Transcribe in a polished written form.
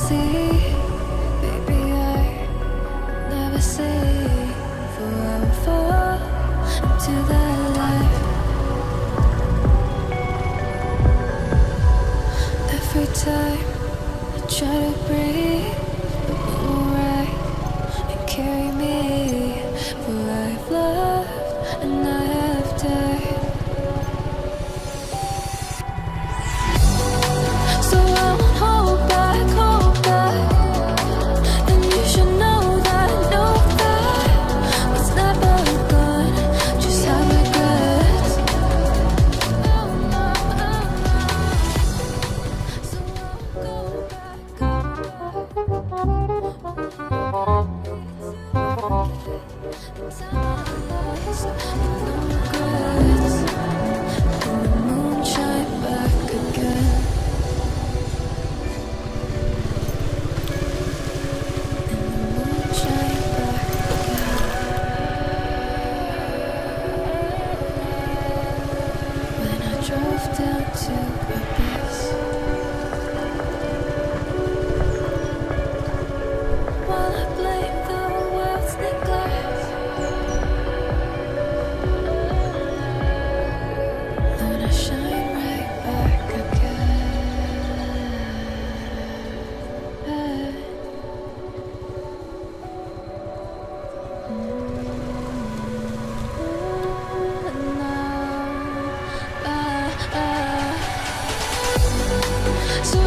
see, baby, I never say forever into that life. Every time I try to breathe, but move right and carry me, for I've loved and I have died. So I won't hold back, and you should know that what's never gone, just have regrets. So moonshine back again. When I drove down to Abyss, while I blame the world's neglect, then I shine right back again. So